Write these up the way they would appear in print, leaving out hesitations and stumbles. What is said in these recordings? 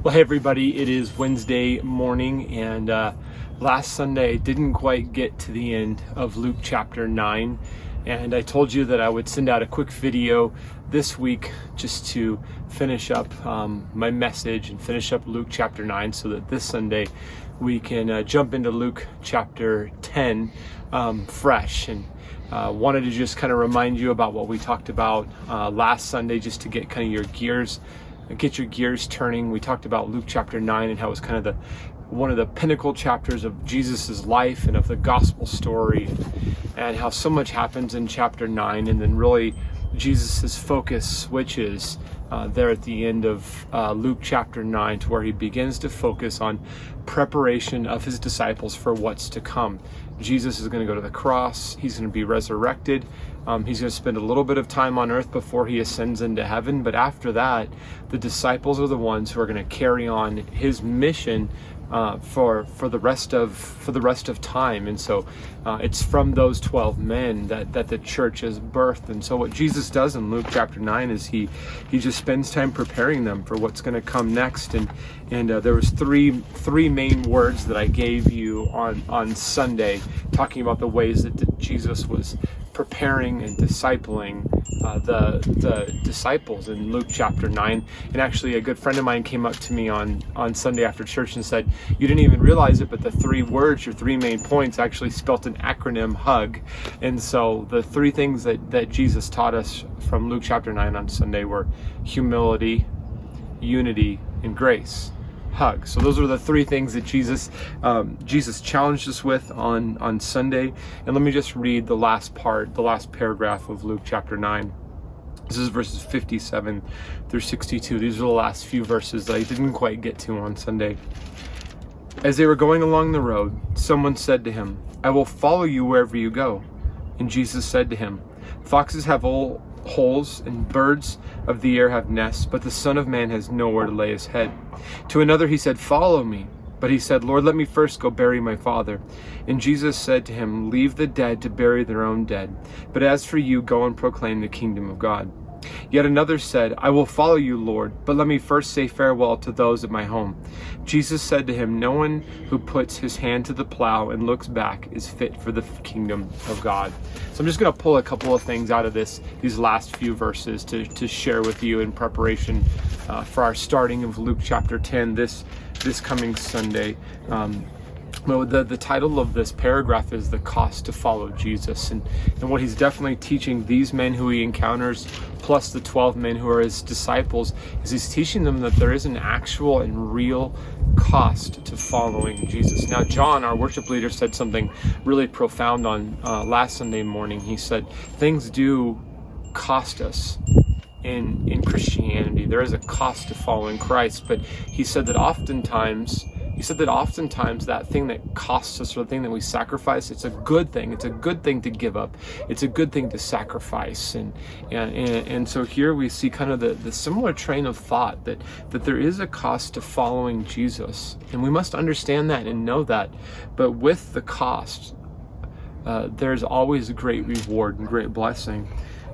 Well, hey everybody, it is Wednesday morning, and last Sunday I didn't quite get to the end of Luke chapter 9, and I told you that I would send out a quick video this week just to finish up my message and finish up Luke chapter 9 so that this Sunday we can jump into Luke chapter 10 fresh. And wanted to just kind of remind you about what we talked about last Sunday, just to get kind of your gears turning. We talked about Luke chapter 9 and how it was kind of one of the pinnacle chapters of Jesus's life and of the gospel story, and how so much happens in chapter 9, and then really Jesus's focus switches there at the end of Luke chapter 9 to where he begins to focus on preparation of his disciples for what's to come. Jesus is going to go to the cross. He's going to be resurrected. He's going to spend a little bit of time on earth before he ascends into heaven. But after that, the disciples are the ones who are going to carry on his mission for the rest of time. And so it's from those 12 men that the church is birthed. And so what Jesus does in Luke chapter 9 is he just spends time preparing them for what's going to come next. And there was three main words that I gave you on Sunday, talking about the ways that Jesus was preparing and discipling the disciples in Luke chapter 9. And actually a good friend of mine came up to me on Sunday after church and said, you didn't even realize it, but the three words, your three main points, actually spelt an acronym, HUG. And so the three things that Jesus taught us from Luke chapter 9 on Sunday were humility, unity, and grace. HUG. So those are the three things that Jesus challenged us with on Sunday. And let me just read the last paragraph of Luke chapter 9. This is verses 57 through 62. These are the last few verses that I didn't quite get to on Sunday. As they were going along the road, someone said to him, "I will follow you wherever you go." And Jesus said to him, "Foxes have all holes and birds of the air have nests, but the Son of Man has nowhere to lay his head." To another he said, "Follow me." But he said, "Lord, let me first go bury my father." And Jesus said to him, "Leave the dead to bury their own dead. But as for you, go and proclaim the kingdom of God." Yet another said, "I will follow you, Lord, but let me first say farewell to those at my home." Jesus said to him, "No one who puts his hand to the plow and looks back is fit for the kingdom of God." So I'm just going to pull a couple of things out of these last few verses to share with you in preparation for our starting of Luke chapter 10 this coming Sunday. Well, the title of this paragraph is "The Cost to Follow Jesus," and what he's definitely teaching these men who he encounters, plus the 12 men who are his disciples, is he's teaching them that there is an actual and real cost to following Jesus. Now, John, our worship leader, said something really profound on last Sunday morning. He said, things do cost us in Christianity. There is a cost to following Christ, but he said that oftentimes that thing that costs us, or the thing that we sacrifice, it's a good thing. It's a good thing to give up. It's a good thing to sacrifice. And so here we see kind of the similar train of thought that there is a cost to following Jesus. And we must understand that and know that. But with the cost, there's always a great reward and great blessing.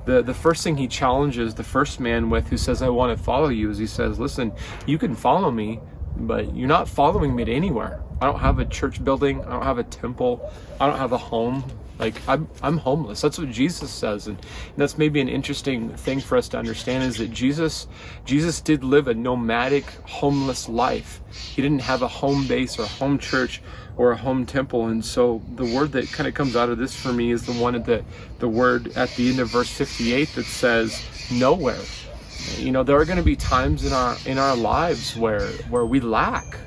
The first thing he challenges the first man with, who says, "I want to follow you," is he says, "Listen, you can follow me, but you're not following me to anywhere. I don't have a church building. I don't have a temple. I don't have a home. Like, I'm homeless." That's what Jesus says. And that's maybe an interesting thing for us to understand, is that Jesus did live a nomadic, homeless life. He didn't have a home base or a home church or a home temple. And so the word that kind of comes out of this for me is the word at the end of verse 58 that says nowhere. You know, there are going to be times in our lives where we lack,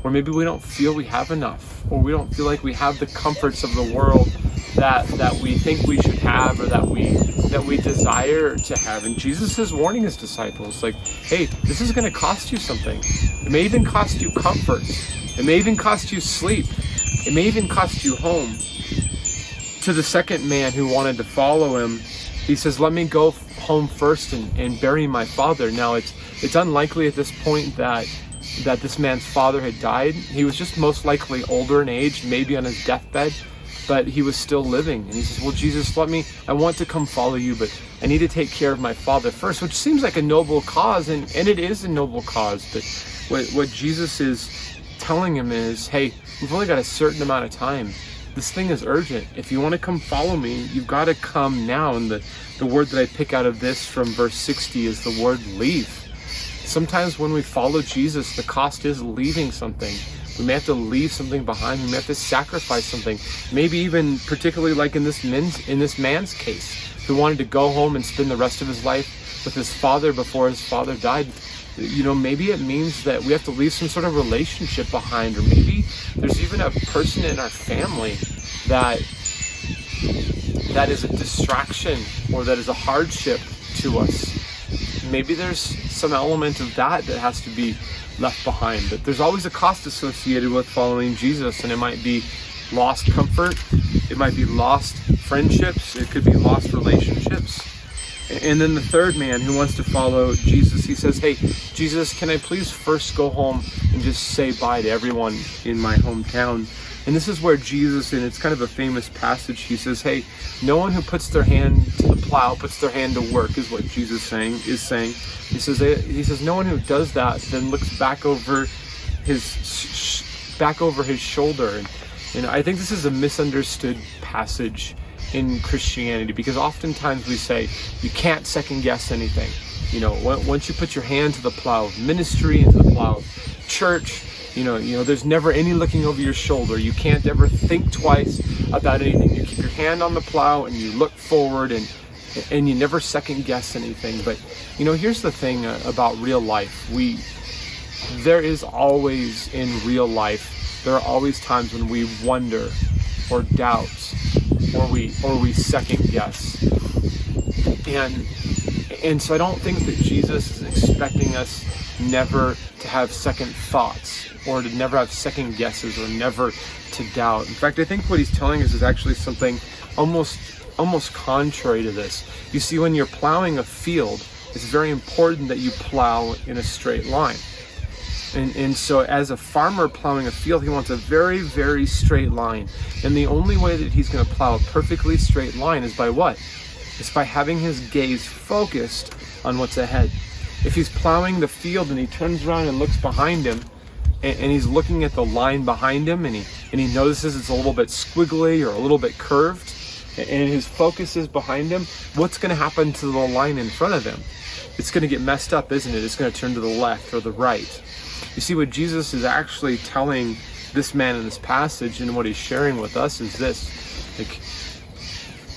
where maybe we don't feel we have enough, or we don't feel like we have the comforts of the world that we think we should have, or that we desire to have. And Jesus is warning his disciples, like, hey, this is going to cost you something. It may even cost you comfort. It may even cost you sleep. It may even cost you home. To the second man who wanted to follow him, he says, "Let me go home first and bury my father." Now, it's unlikely at this point that this man's father had died. He was just most likely older in age, maybe on his deathbed. but he was still living. And he says, well, Jesus, I want to come follow you, but I need to take care of my father first, which seems like a noble cause, and it is a noble cause. But what Jesus is telling him is, hey, we've only got a certain amount of time. This thing is urgent. If you want to come follow me, you've got to come now. And the word that I pick out of this from verse 60 is the word leave. Sometimes when we follow Jesus, the cost is leaving something. We may have to leave something behind. We may have to sacrifice something. Maybe even particularly like in this man's case, who wanted to go home and spend the rest of his life with his father before his father died. Maybe it means that we have to leave some sort of relationship behind, or maybe there's even a person in our family that is a distraction or that is a hardship to us. Maybe there's some element of that has to be left behind. But there's always a cost associated with following Jesus, and it might be lost comfort, it might be lost friendships, it could be lost relationships. And then the third man who wants to follow Jesus, he says, hey, Jesus, can I please first go home and just say bye to everyone in my hometown? And this is where Jesus, and it's kind of a famous passage, he says, hey, no one who puts their hand to the plow puts their hand to work, is what Jesus is saying. He says, no one who does that then looks back over his shoulder. And I think this is a misunderstood passage in Christianity, because oftentimes we say you can't second guess anything. Once you put your hand to the plow of ministry and to the plow of church, there's never any looking over your shoulder. You can't ever think twice about anything. You keep your hand on the plow and you look forward, and you never second guess anything. But here's the thing about real life. There is always in real life, there are always times when we wonder or doubt, or we second guess. And so I don't think that Jesus is expecting us never to have second thoughts, or to never have second guesses, or never to doubt. In fact, I think what he's telling us is actually something almost contrary to this. You see, when you're plowing a field, it's very important that you plow in a straight line. And so as a farmer plowing a field, he wants a very, very straight line. And the only way that he's going to plow a perfectly straight line is by what? It's by having his gaze focused on what's ahead. If he's plowing the field and he turns around and looks behind him, and he's looking at the line behind him, and he notices it's a little bit squiggly or a little bit curved, and his focus is behind him, what's going to happen to the line in front of him? It's going to get messed up, isn't it? It's going to turn to the left or the right. You see, what Jesus is actually telling this man in this passage, and what he's sharing with us, is this: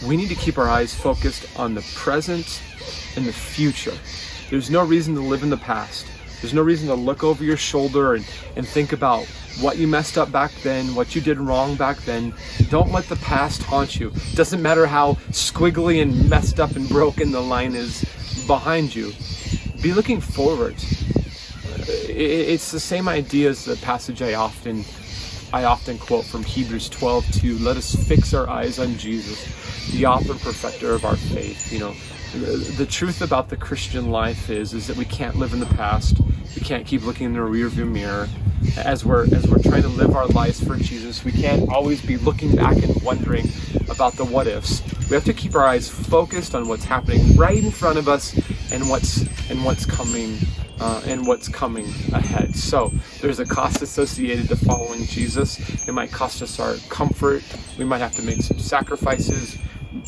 we need to keep our eyes focused on the present and the future. There's no reason to live in the past. There's no reason to look over your shoulder and think about what you messed up back then, what you did wrong back then. Don't let the past haunt you. It doesn't matter how squiggly and messed up and broken the line is behind you. Be looking forward. It's the same idea as the passage I often quote from Hebrews 12:2. Let us fix our eyes on Jesus, the author and perfecter of our faith. The truth about the Christian life is that we can't live in the past. We can't keep looking in the rearview mirror. As we're trying to live our lives for Jesus, we can't always be looking back and wondering about the what ifs. We have to keep our eyes focused on what's happening right in front of us, and what's coming ahead. So there's a cost associated to following Jesus. It might cost us our comfort. We might have to make some sacrifices.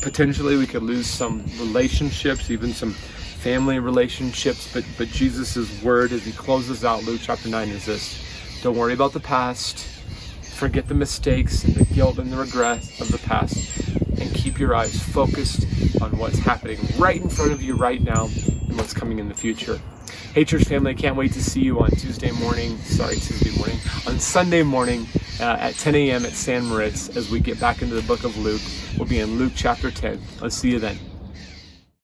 Potentially we could lose some relationships, even some family relationships. But Jesus' word as he closes out Luke chapter 9 is this: don't worry about the past. Forget the mistakes and the guilt and the regret of the past, and keep your eyes focused on what's happening right in front of you right now and what's coming in the future. Hey, church family, I can't wait to see you on Sunday morning at 10 a.m. at San Moritz as we get back into the book of Luke. We'll be in Luke chapter 10. Let's see you then.